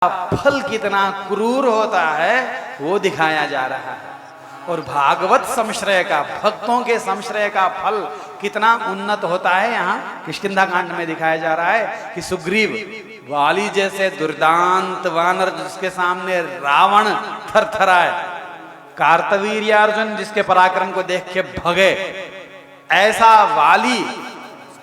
फल कितना क्रूर होता है वो दिखाया जा रहा है। और भागवत संश्रय का, भक्तों के संश्रय का फल कितना उन्नत होता है यहाँ किष्किंधा कांड में दिखाया जा रहा है कि सुग्रीव वाली जैसे दुर्दांत वानर जिसके सामने रावण थरथराए, कार्तवीर्यार्जुन जिसके पराक्रम को देख के भगे, ऐसा वाली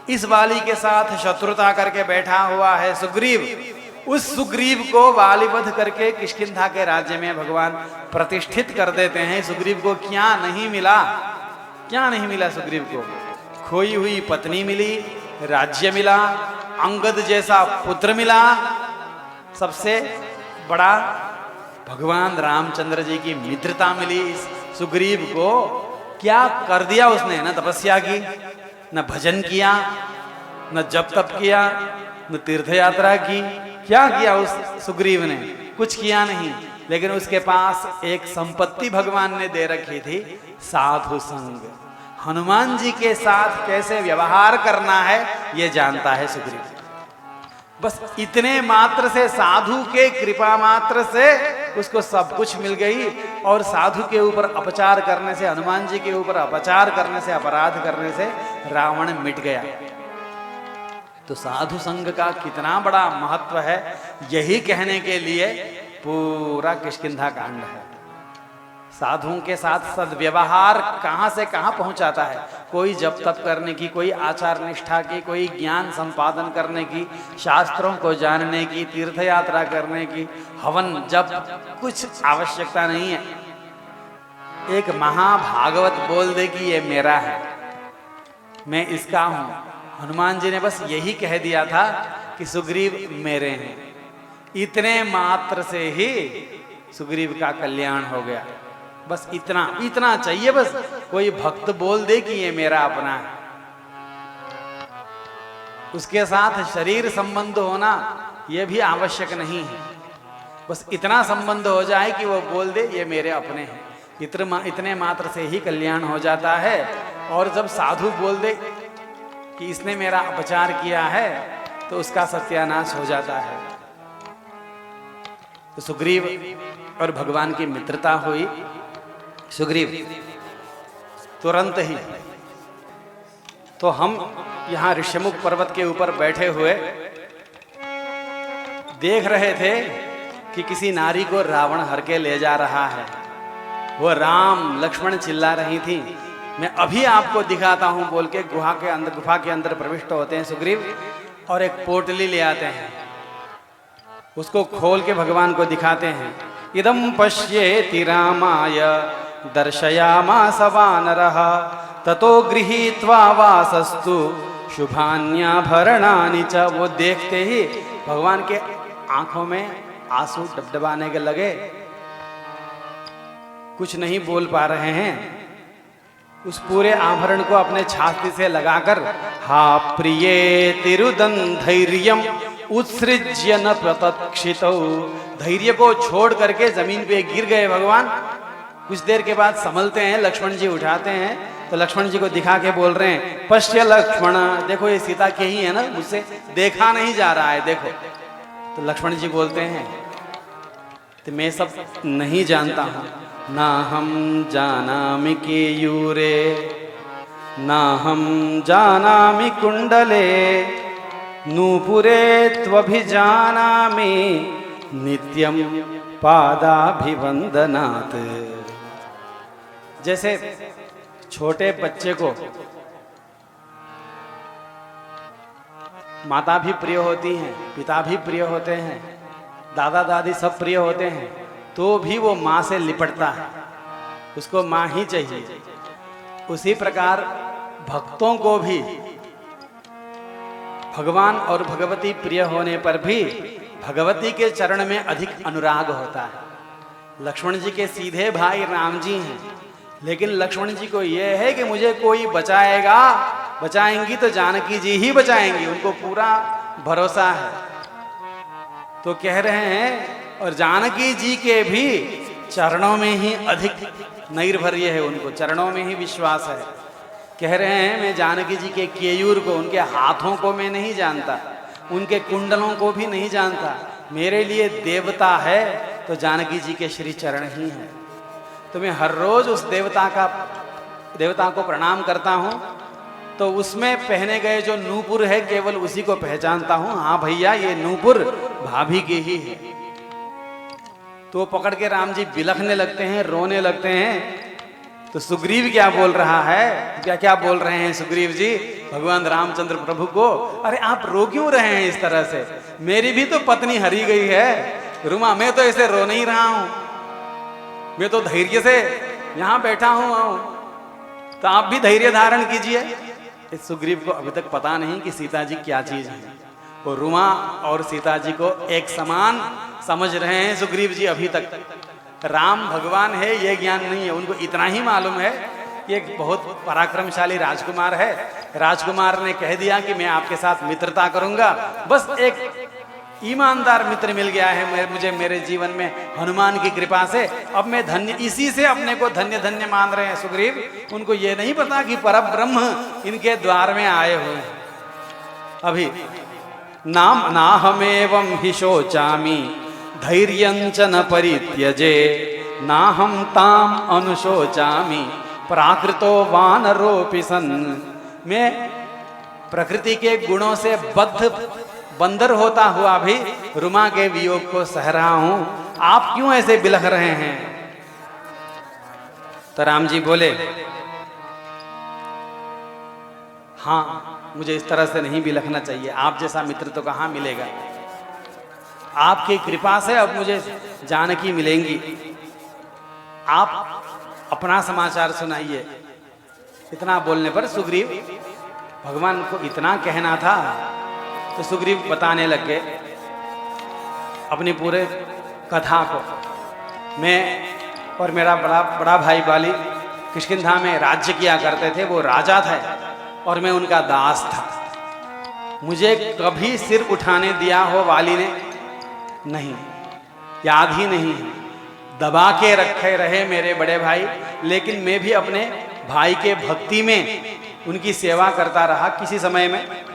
इस वाली के साथ शत्रुता करके बैठा हुआ है सुग्रीव। उस सुग्रीव को वालीवध करके किष्किंधा के राज्य में भगवान प्रतिष्ठित कर देते हैं। सुग्रीव को क्या नहीं मिला, क्या नहीं मिला सुग्रीव को? खोई हुई पत्नी मिली, राज्य मिला, अंगद जैसा पुत्र मिला, सबसे बड़ा भगवान रामचंद्र जी की मित्रता मिली इस सुग्रीव को। क्या कर दिया उसने? न तपस्या की, न भजन किया, न जप तप किया, न तीर्थ यात्रा की। क्या किया उस सुग्रीव ने? कुछ किया नहीं, लेकिन उसके पास एक संपत्ति भगवान ने दे रखी थी, साधु संग। हनुमान जी के साथ कैसे व्यवहार करना है ये जानता है सुग्रीव। बस इतने मात्र से, साधु के कृपा मात्र से उसको सब कुछ मिल गई। और साधु के ऊपर अपचार करने से, हनुमान जी के ऊपर अपचार करने से, अपराध करने से रावण मिट गया। तो साधु संग का कितना बड़ा महत्व है, यही कहने के लिए पूरा किष्किंधा कांड है। साधुओं के साथ सद्व्यवहार कहां से कहां पहुंचाता है। कोई जप तप करने की, कोई आचार निष्ठा की, कोई ज्ञान संपादन करने की, शास्त्रों को जानने की, तीर्थ यात्रा करने की, हवन जप कुछ आवश्यकता नहीं है। एक महाभागवत बोल दे कि ये मेरा है, मैं इसका हूं। हनुमान जी ने बस यही कह दिया था कि सुग्रीव मेरे हैं। इतने मात्र से ही सुग्रीव का कल्याण हो गया। बस इतना इतना चाहिए। बस कोई भक्त बोल दे कि ये मेरा अपना है। उसके साथ शरीर संबंध होना यह भी आवश्यक नहीं है। बस इतना संबंध हो जाए कि वो बोल दे ये मेरे अपने हैं। इतने मात्र से ही कल्याण हो जाता है। और जब साधु बोल दे कि इसने मेरा अपचार किया है तो उसका सत्यानाश हो जाता है। तो सुग्रीव और भगवान की मित्रता हुई। सुग्रीव तुरंत ही, तो हम यहां ऋष्यमुख पर्वत के ऊपर बैठे हुए देख रहे थे कि किसी नारी को रावण हर के ले जा रहा है। वो राम लक्ष्मण चिल्ला रही थी, मैं अभी आपको दिखाता हूं बोल के गुफा के अंदर प्रविष्ट होते हैं सुग्रीव और एक पोटली ले आते हैं। उसको खोल के भगवान को दिखाते हैं। इदं पश्येति रामाय दर्शयामास वानरः ततो गृहीत्वा वासस्तु शुभान्याभरणानि च। वो देखते ही भगवान के आंखों में आंसू डबडबाने के लगे, कुछ नहीं बोल पा रहे हैं। उस पूरे आभरण को अपने छाती से लगाकर हा प्रिये तिरुदन धैर्यम उत्सृज्य न प्रतक्षितौ, धैर्य को छोड़ करके जमीन पे गिर गए भगवान। कुछ देर के बाद संभलते हैं, लक्ष्मण जी उठाते हैं तो लक्ष्मण जी को दिखा के बोल रहे हैं, पश्य लक्ष्मण, देखो ये सीता के ही है ना, मुझसे देखा नहीं जा रहा है, देखो। तो लक्ष्मण जी बोलते हैं तो मैं सब नहीं जानता हूं, ना हम जानामि केयूरे ना हम जानामि कुंडले नूपुरे त्वभिजानामि नित्यम पादाभिवंदनात्। जैसे छोटे बच्चे को माता भी प्रिय होती हैं, पिता भी प्रिय होते हैं, दादा दादी सब प्रिय होते हैं, तो भी वो माँ से लिपटता है, उसको माँ ही चाहिए। उसी प्रकार भक्तों को भी भगवान और भगवती प्रिय होने पर भी भगवती के चरण में अधिक अनुराग होता है। लक्ष्मण जी के सीधे भाई राम जी हैं, लेकिन लक्ष्मण जी को यह है कि मुझे कोई बचाएगा, बचाएंगी तो जानकी जी ही बचाएंगी, उनको पूरा भरोसा है। तो कह रहे हैं, और जानकी जी के भी चरणों में ही अधिक नैर्भर्य है, उनको चरणों में ही विश्वास है। कह रहे हैं, मैं जानकी जी के केयूर को, उनके हाथों को मैं नहीं जानता, उनके कुंडलों को भी नहीं जानता, मेरे लिए देवता है तो जानकी जी के श्री चरण ही है। तो मैं हर रोज उस देवता को प्रणाम करता हूँ। तो उसमें पहने गए जो नूपुर है केवल उसी को पहचानता हूँ। हाँ भैया ये नूपुर भाभी की ही है। तो पकड़ के राम जी बिलखने लगते हैं, रोने लगते हैं। तो सुग्रीव क्या बोल रहा है, क्या क्या बोल रहे हैं सुग्रीव जी भगवान रामचंद्र प्रभु को, अरे आप रो क्यों रहे हैं इस तरह से, मेरी भी तो पत्नी हरी गई है रुमा, मैं तो ऐसे रो नहीं रहा हूं, मैं तो धैर्य से यहां बैठा हूं, तो आप भी धैर्य धारण कीजिए। इस सुग्रीव को अभी तक पता नहीं कि सीता जी क्या चीज है। वो रुमा और सीता जी को एक समान समझ रहे हैं सुग्रीव जी अभी तक। राम भगवान है ये ज्ञान नहीं है उनको, इतना ही मालूम है कि एक बहुत पराक्रमशाली राजकुमार है। राजकुमार ने कह दिया कि मैं आपके साथ मित्रता करूंगा, बस एक ईमानदार मित्र मिल गया है मुझे मेरे जीवन में हनुमान की कृपा से, अब मैं धन्य, इसी से अपने को धन्य धन्य मान रहे हैं सुग्रीव। उनको ये नहीं पता कि परब्रह्म इनके द्वार में आए हुए हैं। अभी नाम नाहमेवं हि शोचामि धैर्यंच न परित्यजे, नाहं ताम अनुशोचामि प्राकृतो वानरोऽपि सन्। मैं प्रकृति के गुणों से बंदर होता हुआ भी रुमा के वियोग को सह रहा हूं, आप क्यों ऐसे बिलख रहे हैं। तो राम जी बोले, हाँ मुझे इस तरह से नहीं बिलखना चाहिए, आप जैसा मित्र तो कहाँ मिलेगा, आपकी कृपा से अब मुझे जानकी मिलेंगी, आप अपना समाचार सुनाइए। इतना बोलने पर सुग्रीव, भगवान को इतना कहना था तो सुग्रीव बताने लग गए अपनी पूरे कथा को। मैं और मेरा बड़ा भाई बाली किष्किंधा में राज्य किया करते थे, वो राजा थे और मैं उनका दास था। मुझे कभी सिर उठाने दिया हो वाली ने नहीं, याद ही नहीं है, दबा के रखे रहे मेरे बड़े भाई, लेकिन मैं भी अपने भाई के भक्ति में उनकी सेवा करता रहा। किसी समय में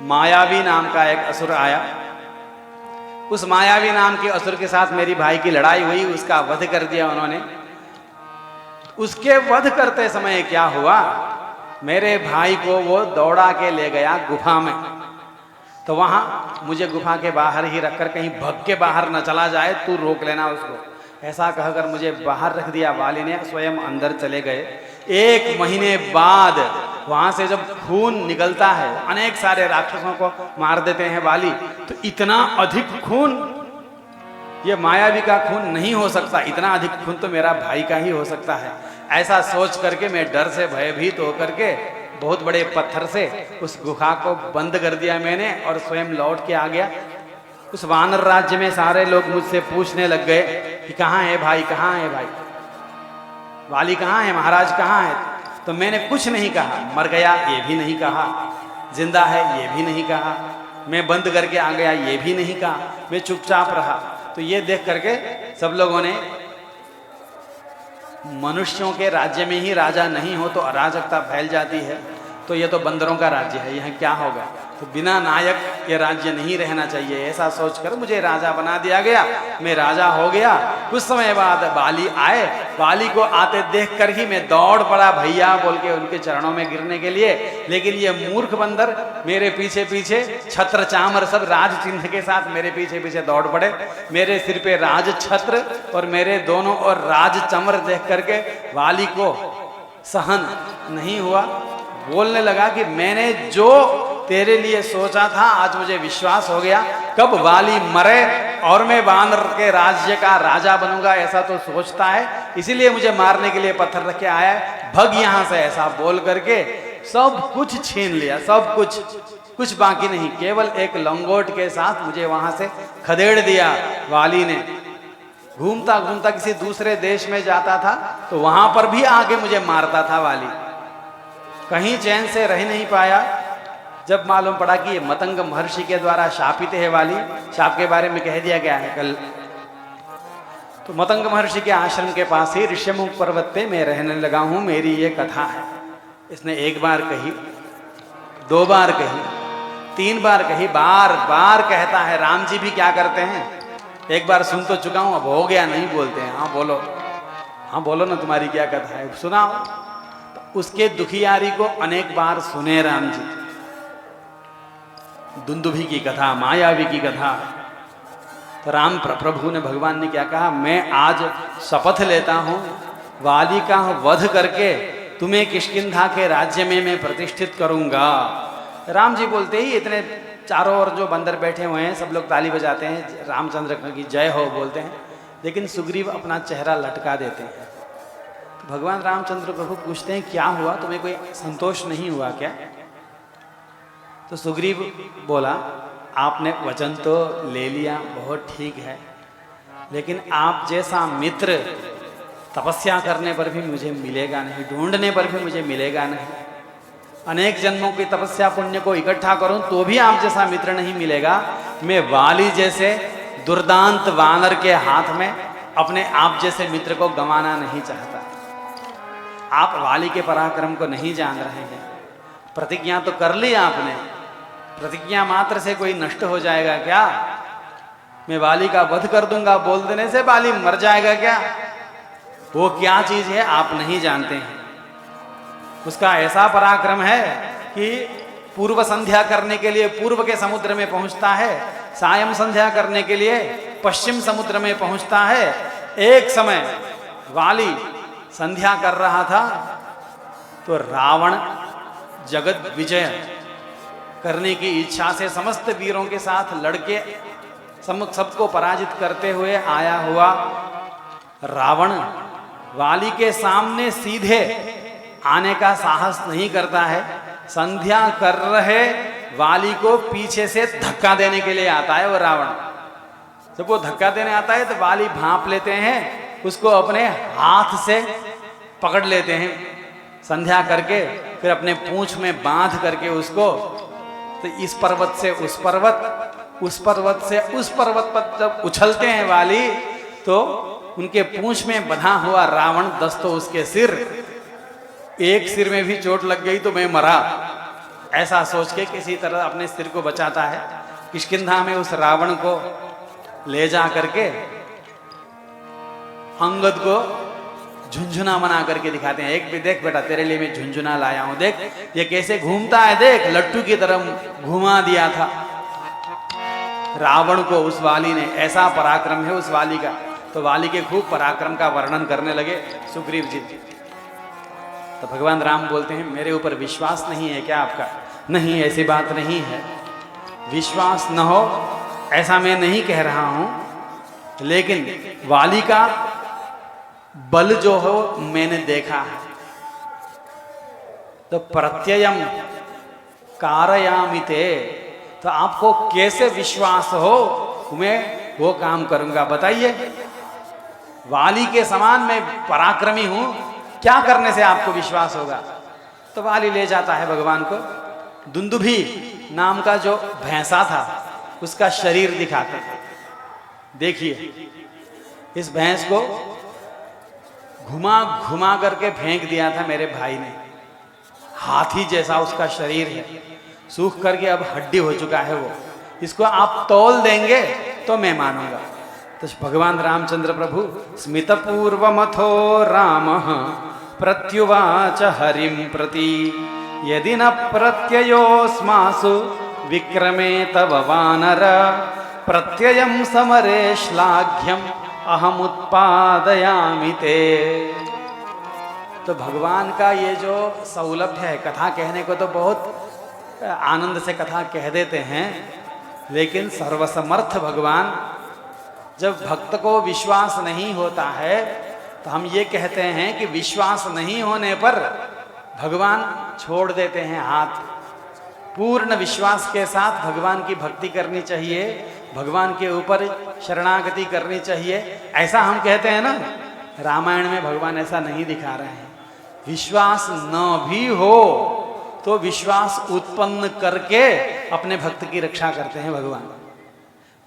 मायावी नाम का एक असुर आया, उस मायावी नाम के असुर के साथ मेरी भाई की लड़ाई हुई, उसका वध कर दिया उन्होंने। उसके वध करते समय क्या हुआ, मेरे भाई को वो दौड़ा के ले गया गुफा में। तो वहां मुझे गुफा के बाहर ही रखकर, कहीं भग के बाहर न चला जाए, तू रोक लेना उसको, ऐसा कहकर मुझे बाहर रख दिया। वाली ने स्वयं अंदर चले गए। 1 महीने बाद वहां से जब खून निकलता है, अनेक सारे राक्षसों को मार देते हैं वाली, तो इतना अधिक खून ये मायावी का खून नहीं हो सकता, इतना अधिक खून तो मेरा भाई का ही हो सकता है। ऐसा सोच करके मैं डर से भयभीत होकर के बहुत बड़े पत्थर से उस गुफा को बंद कर दिया मैंने और स्वयं लौट के आ गया। उस वानर राज्य में सारे लोग मुझसे पूछने लग गए कि कहाँ है भाई, कहाँ है भाई, वाली कहाँ है, महाराज कहाँ है। तो मैंने कुछ नहीं कहा, मर गया ये भी नहीं कहा, जिंदा है ये भी नहीं कहा, मैं बंद करके आ गया ये भी नहीं कहा, मैं चुपचाप रहा। तो ये देख करके सब लोगों ने, मनुष्यों के राज्य में ही राजा नहीं हो तो अराजकता फैल जाती है, तो ये तो बंदरों का राज्य है, यहाँ क्या होगा, तो बिना नायक ये राज्य नहीं रहना चाहिए, ऐसा सोचकर मुझे राजा बना दिया गया। मैं राजा हो गया। कुछ समय बाद बाली आए, बाली को आते देख कर ही मैं दौड़ पड़ा भैया बोल के उनके चरणों में गिरने के लिए, लेकिन ये मूर्ख बंदर मेरे पीछे पीछे छत्र चामर सब राज चिन्ह के साथ मेरे पीछे पीछे दौड़ पड़े। मेरे सिर पे राज छत्र और मेरे दोनों और राज चमर देख करके वाली को सहन नहीं हुआ। बोलने लगा कि मैंने जो तेरे लिए सोचा था आज मुझे विश्वास हो गया, कब वाली मरे और मैं वानर के राज्य का राजा बनूंगा ऐसा तो सोचता है, इसीलिए मुझे मारने के लिए पत्थर रख के आया है, भग यहां से, ऐसा बोल करके सब कुछ छीन लिया, सब कुछ बाकी नहीं, केवल एक लंगोट के साथ मुझे वहां से खदेड़ दिया। वाली ने घूमता घूमता किसी दूसरे देश में जाता था तो वहां पर भी आके मुझे मारता था वाली, कहीं चैन से रह नहीं पाया। जब मालूम पड़ा कि ये मतंग महर्षि के द्वारा शापित है वाली, शाप के बारे में कह दिया गया है कल, तो मतंग महर्षि के आश्रम के पास ही ऋष्यमुख पर्वत पे मैं रहने लगा हूं। मेरी ये कथा है, इसने 1 बार कही, 2 बार कही, 3 बार कही, बार बार कहता है। राम जी भी क्या करते हैं, एक बार सुन तो चुका हूं, अब हो गया नहीं बोलते हैं। हाँ बोलो, हाँ बोलो ना, तुम्हारी क्या कथा है, सुनाओ। तो उसके दुखियारी को अनेक बार सुने राम जी, दुंदुभी की कथा, मायावी की कथा। तो राम प्रभु ने, भगवान ने क्या कहा, मैं आज शपथ लेता हूं वाली का वध करके तुम्हें किष्किंधा के राज्य में मैं प्रतिष्ठित करूंगा। राम जी बोलते ही इतने चारों ओर जो बंदर बैठे हुए हैं सब लोग ताली बजाते हैं, रामचंद्र की जय हो बोलते हैं, लेकिन सुग्रीव अपना चेहरा लटका देते हैं। तो भगवान रामचंद्र प्रभु पूछते हैं क्या हुआ, तुम्हें कोई संतोष नहीं हुआ क्या? तो सुग्रीव बोला, आपने वचन तो ले लिया, बहुत ठीक है, लेकिन आप जैसा मित्र तपस्या करने पर भी मुझे मिलेगा नहीं, ढूंढने पर भी मुझे मिलेगा नहीं। अनेक जन्मों की तपस्या पुण्य को इकट्ठा करूं तो भी आप जैसा मित्र नहीं मिलेगा। मैं वाली जैसे दुर्दांत वानर के हाथ में अपने आप जैसे मित्र को गंवाना नहीं चाहता। आप वाली के पराक्रम को नहीं जान रहे हैं। प्रतिज्ञा तो कर ली आपने, प्रतिज्ञा मात्र से कोई नष्ट हो जाएगा क्या? मैं वाली का वध कर दूंगा बोल देने से वाली मर जाएगा क्या? वो क्या चीज है आप नहीं जानते हैं। उसका ऐसा पराक्रम है कि पूर्व संध्या करने के लिए पूर्व के समुद्र में पहुंचता है, सायं संध्या करने के लिए पश्चिम समुद्र में पहुंचता है। एक समय वाली संध्या कर रहा था तो रावण जगत विजय करने की इच्छा से समस्त वीरों के साथ लड़के सबको पराजित करते हुए आया हुआ रावण वाली के सामने सीधे आने का साहस नहीं करता है। संध्या कर रहे वाली को पीछे से धक्का देने के लिए आता है वो रावण। जब वो धक्का देने आता है तो वाली भांप लेते हैं, उसको अपने हाथ से पकड़ लेते हैं संध्या करके, फिर अपने पूंछ में बांध करके उसको, तो इस पर्वत से उस पर्वत, उस पर्वत से उस पर्वत पर जब उछलते हैं वाली, तो उनके पूंछ में बंधा हुआ रावण दस्तों उसके सिर, एक सिर में भी चोट लग गई तो मैं मरा, ऐसा सोच के किसी तरह अपने सिर को बचाता है। किष्किंधा में उस रावण को ले जा करके अंगद को झुंझुना बना करके दिखाते हैं। एक भी देख बेटा, तेरे लिए मैं झुंझुना लाया हूं, देख ये कैसे घूमता है, देख लट्टू की तरह घुमा दिया था रावण को उस वाली ने। ऐसा पराक्रम है उस वाली का। तो वाली के खूब पराक्रम का वर्णन करने लगे सुग्रीव जी। तो भगवान राम बोलते हैं, मेरे ऊपर विश्वास नहीं है क्या आपका? नहीं, ऐसी बात नहीं है, विश्वास न हो ऐसा मैं नहीं कह रहा हूं, लेकिन वाली का बल जो हो मैंने देखा है। तो प्रत्ययम कारयामिते, तो आपको कैसे विश्वास हो मैं वो काम करूंगा, बताइए। वाली के समान मैं पराक्रमी हूं, क्या करने से आपको विश्वास होगा? तो वाली ले जाता है भगवान को। दुंदुभी नाम का जो भैंसा था उसका शरीर दिखाते हैं। देखिए, इस भैंस को घुमा घुमा करके फेंक दिया था मेरे भाई ने। हाथी जैसा उसका शरीर है, सूख करके अब हड्डी हो चुका है वो। इसको आप तौल देंगे तो मैं मानूंगा। तो भगवान रामचंद्र प्रभु स्मितपूर्वमथो रामः प्रत्युवाच हरिं प्रति यदि न प्रत्ययोस्मासु विक्रमे तव वानर प्रत्ययं समरे श्लाघ्यम् अहमुत्पादयामि ते। तो भगवान का ये जो सौलभ्य है, कथा कहने को तो बहुत आनंद से कथा कह देते हैं, लेकिन सर्वसमर्थ भगवान, जब भक्त को विश्वास नहीं होता है तो हम ये कहते हैं कि विश्वास नहीं होने पर भगवान छोड़ देते हैं हाथ। पूर्ण विश्वास के साथ भगवान की भक्ति करनी चाहिए, भगवान के ऊपर शरणागति करनी चाहिए, ऐसा हम कहते हैं ना। रामायण में भगवान ऐसा नहीं दिखा रहे हैं। विश्वास न भी हो तो विश्वास उत्पन्न करके अपने भक्त की रक्षा करते हैं भगवान।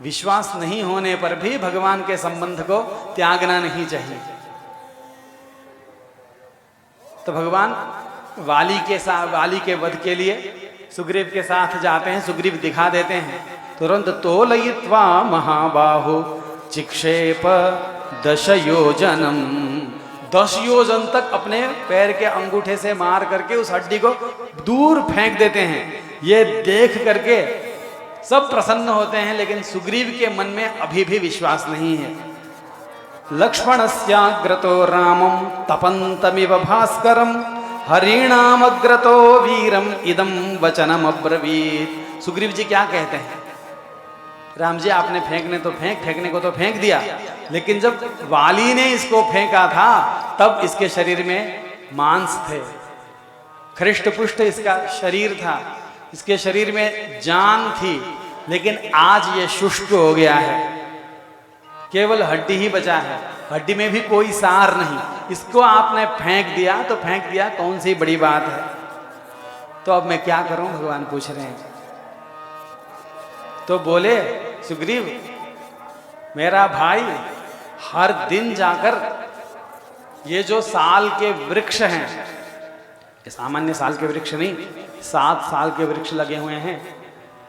विश्वास नहीं होने पर भी भगवान के संबंध को त्यागना नहीं चाहिए। तो भगवान वाली के वध के लिए सुग्रीव के साथ जाते हैं, सुग्रीव दिखा देते हैं, तुरंत तोलयित्वा महाबाहु चिक्षेप 10 योजनम, 10 योजन तक अपने पैर के अंगूठे से मार करके उस हड्डी को दूर फेंक देते हैं। ये देख करके सब प्रसन्न होते हैं, लेकिन सुग्रीव के मन में अभी भी विश्वास नहीं है। लक्ष्मणस्याग्रतो रामं तपन्तमिव भास्करं हरिणामग्रतो वीरम इदं वचनम अब्रवीत। सुग्रीव जी क्या कहते हैं, राम जी आपने फेंकने को तो फेंक दिया, लेकिन जब वाली ने इसको फेंका था तब इसके शरीर में मांस थे, हृष्ट पुष्ट इसका शरीर था, इसके शरीर में जान थी, लेकिन आज ये शुष्क हो गया है, केवल हड्डी ही बचा है, हड्डी में भी कोई सार नहीं। इसको आपने फेंक दिया तो फेंक दिया, कौन सी बड़ी बात है, तो अब मैं क्या करूं, भगवान पूछ रहे हैं। तो बोले सुग्रीव, मेरा भाई हर दिन जाकर ये जो साल के वृक्ष हैं, ये सामान्य साल के वृक्ष नहीं, 7 साल के वृक्ष लगे हुए हैं,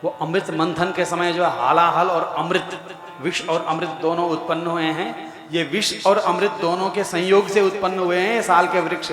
वो अमृत मंथन के समय जो हालाहल और अमृत, विष और अमृत दोनों उत्पन्न हुए हैं, ये विष और अमृत दोनों के संयोग से उत्पन्न हुए हैं ये साल के वृक्ष।